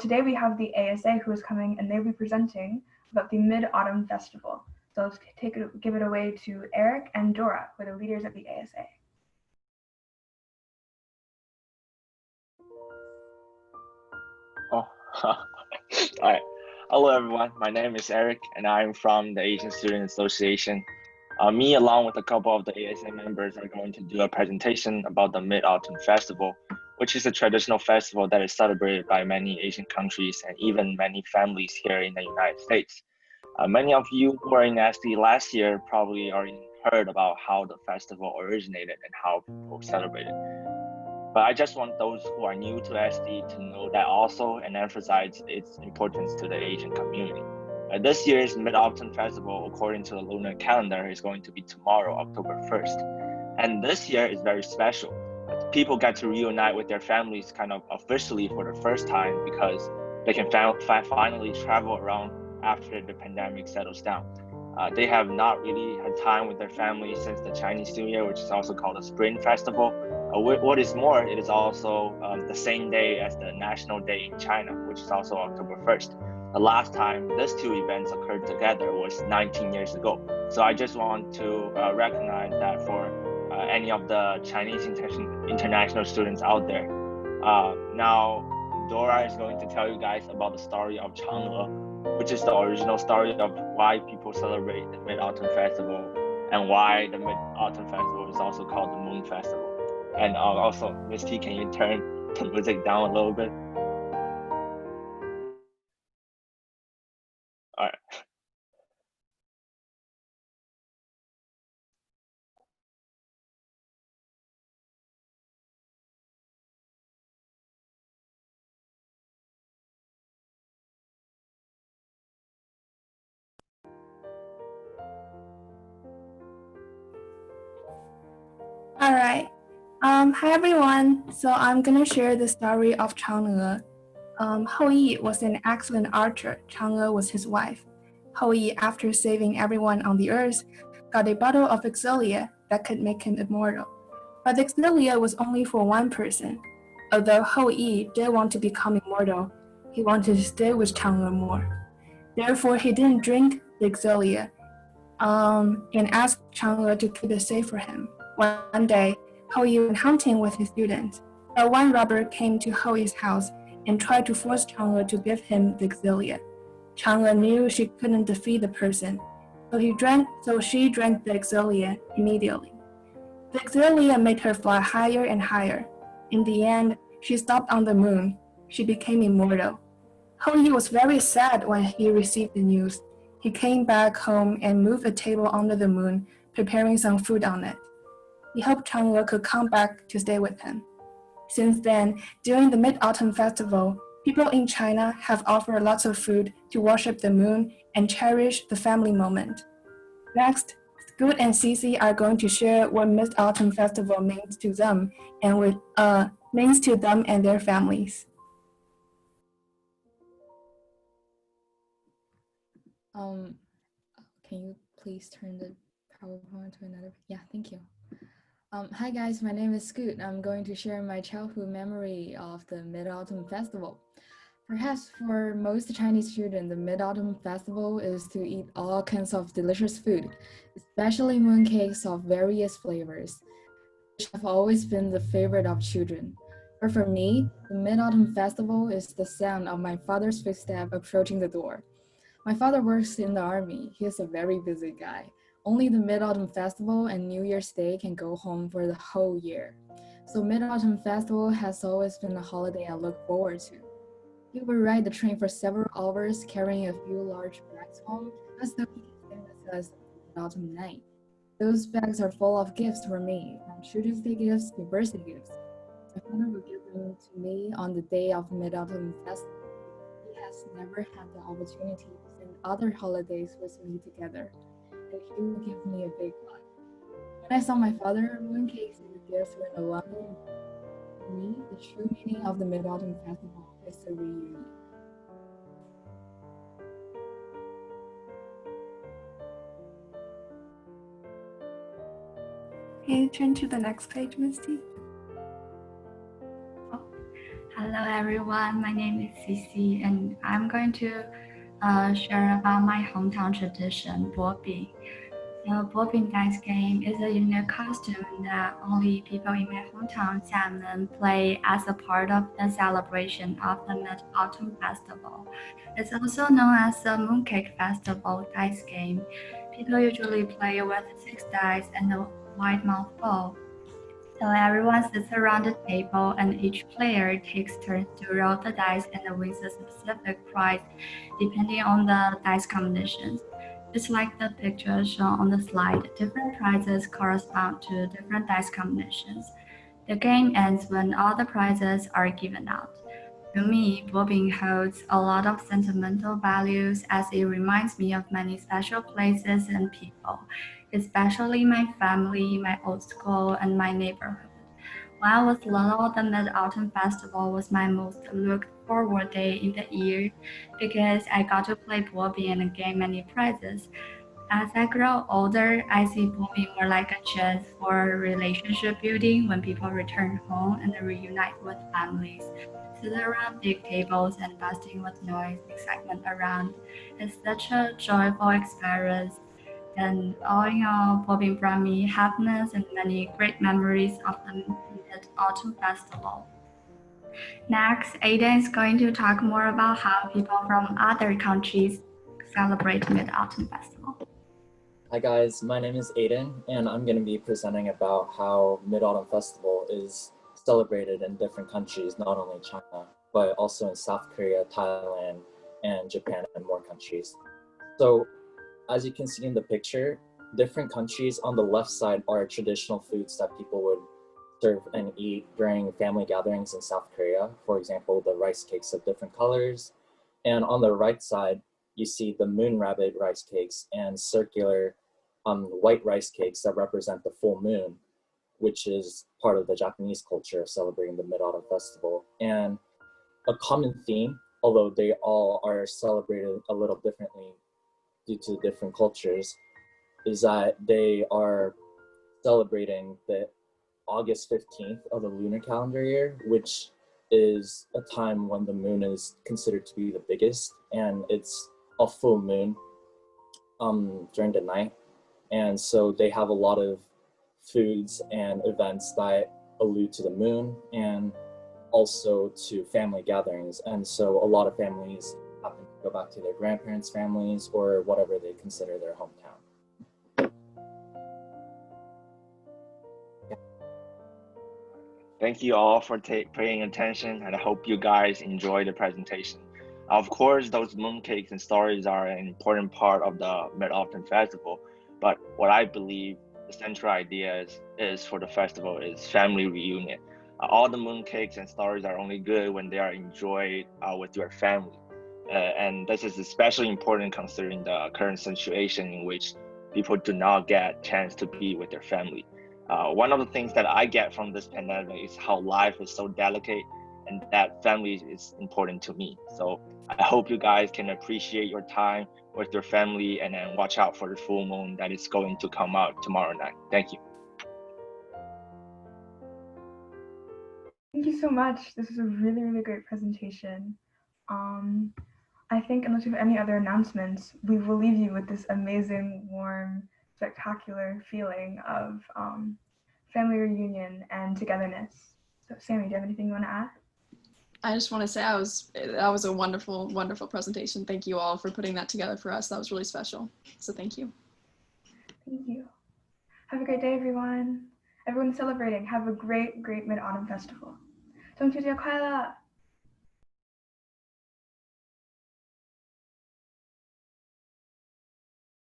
today we have the ASA who is coming and they'll be presenting about the Mid-Autumn Festival. So let's give it away to Eric and Dora, who are the leaders of the ASA. Oh, all right. Hello, everyone. My name is Eric, and I'm from the Asian Student Association. Me, along with a couple of the ASA members, are going to do a presentation about the Mid-Autumn Festival, which is a traditional festival that is celebrated by many Asian countries and even many families here in the United States. Many of you who are in SD last year probably already heard about how the festival originated and how people celebrate it. But I just want those who are new to SD to know that also and emphasize its importance to the Asian community. This year's Mid-Autumn Festival, according to the lunar calendar, is going to be tomorrow, October 1st. And this year is very special. People get to reunite with their families kind of officially for the first time because they can finally travel around after the pandemic settles down. They have not really had time with their families since the Chinese New Year, which is also called the Spring Festival. What is more, it is also the same day as the National Day in China, which is also October 1st. The last time these two events occurred together was 19 years ago. So I just want to recognize that for any of the Chinese international students out there. Now, Dora is going to tell you guys about the story of Chang'e, which is the original story of why people celebrate the Mid-Autumn Festival and why the Mid-Autumn Festival is also called the Moon Festival. And also, Miss T, can you turn the music down a little bit? All right. All right. Hi everyone. So I'm gonna share the story of Chang'e. Hou Yi was an excellent archer. Chang'e was his wife. Hou Yi, after saving everyone on the earth, got a bottle of Exilia that could make him immortal. But the Exilia was only for one person. Although Hou Yi did want to become immortal, he wanted to stay with Chang'e more. Therefore, he didn't drink the Exilia and asked Chang'e to keep it safe for him. One day, Hou Yi went hunting with his students, but one robber came to Hou Yi's house and tried to force Chang'e to give him the Exilia. Chang'e knew she couldn't defeat the person, so she drank the Exilia immediately. The Exilia made her fly higher and higher. In the end, she stopped on the moon. She became immortal. Hou Yi was very sad when he received the news. He came back home and moved a table under the moon, preparing some food on it. He hoped Chang'e could come back to stay with him. Since then, during the Mid-Autumn Festival, people in China have offered lots of food to worship the moon and cherish the family moment. Next, Scoot and Cece are going to share what Mid-Autumn Festival means to them and their families. Can you please turn the PowerPoint to another? Yeah, thank you. Hi guys, my name is Scoot. I'm going to share my childhood memory of the Mid-Autumn Festival. Perhaps for most Chinese students, the Mid-Autumn Festival is to eat all kinds of delicious food, especially mooncakes of various flavors, which have always been the favorite of children. But for me, the Mid-Autumn Festival is the sound of my father's footsteps approaching the door. My father works in the army. He is a very busy guy. Only the Mid-Autumn Festival and New Year's Day can go home for the whole year. So Mid-Autumn Festival has always been a holiday I look forward to. He would ride the train for several hours, carrying a few large bags home, as though he could stay with us the autumn night. Those bags are full of gifts for me, from Children's Day gifts to birthday gifts. My father would give them to me on the day of Mid-Autumn Festival. He has never had the opportunity to spend other holidays with me together, and he would give me a big hug. When I saw my father, mooncakes and the gifts were no longer important. For me, the true meaning of the Mid-Autumn Festival is the reunion. Can you turn to the next page, Misty? Hello Hello everyone, my name is Cici and I'm going to share about my hometown tradition, Bobby. The Bobby dice game is a unique costume that only people in my hometown, Xiamen, play as a part of the celebration of the Mid-Autumn Festival. It's also known as the Mooncake Festival dice game. People usually play with 6 dice and a white mouth ball. So everyone sits around the table and each player takes turns to roll the dice and wins a specific prize depending on the dice combinations. Just like the picture shown on the slide, different prizes correspond to different dice combinations. The game ends when all the prizes are given out. To me, bobbing holds a lot of sentimental values as it reminds me of many special places and people, especially my family, my old school, and my neighborhood. When I was little, the Mid-Autumn Festival was my most looked forward day in the year because I got to play bobby and gain many prizes. As I grow older, I see blooming more like a chance for relationship building when people return home and reunite with families. Sitting around big tables and bursting with noise, excitement around. It's such a joyful experience. And all in all, blooming brought me happiness and many great memories of the Mid-Autumn Festival. Next, Aiden is going to talk more about how people from other countries celebrate Mid-Autumn Festival. Hi guys, my name is Aiden and I'm going to be presenting about how Mid-Autumn Festival is celebrated in different countries, not only China, but also in South Korea, Thailand, and Japan and more countries. So as you can see in the picture, different countries on the left side are traditional foods that people would serve and eat during family gatherings in South Korea. For example, the rice cakes of different colors. And on the right side, you see the moon rabbit rice cakes and circular white rice cakes that represent the full moon, which is part of the Japanese culture of celebrating the Mid-Autumn Festival. And a common theme, although they all are celebrated a little differently due to different cultures, is that they are celebrating the August 15th of the lunar calendar year, which is a time when the moon is considered to be the biggest, and it's a full moon during the night. And so they have a lot of foods and events that allude to the moon and also to family gatherings. And so a lot of families happen to go back to their grandparents' families or whatever they consider their hometown. Thank you all for paying attention, and I hope you guys enjoy the presentation. Of course, those mooncakes and stories are an important part of the Mid-Autumn Festival, but what I believe the central idea is for the festival is family reunion. All the mooncakes and stories are only good when they are enjoyed with your family. And this is especially important considering the current situation in which people do not get a chance to be with their family. One of the things that I get from this pandemic is how life is so delicate and that family is important to me. So I hope you guys can appreciate your time with your family and then watch out for the full moon that is going to come out tomorrow night. Thank you. Thank you so much. This is a really, really great presentation. I think unless you have any other announcements, we will leave you with this amazing, warm, spectacular feeling of family reunion and togetherness. So Sammy, do you have anything you want to add? I just want to say that was a wonderful, wonderful presentation. Thank you all for putting that together for us. That was really special. So thank you. Thank you. Have a great day, everyone. Everyone celebrating. Have a great, great Mid-Autumn Festival. 中秋节快乐!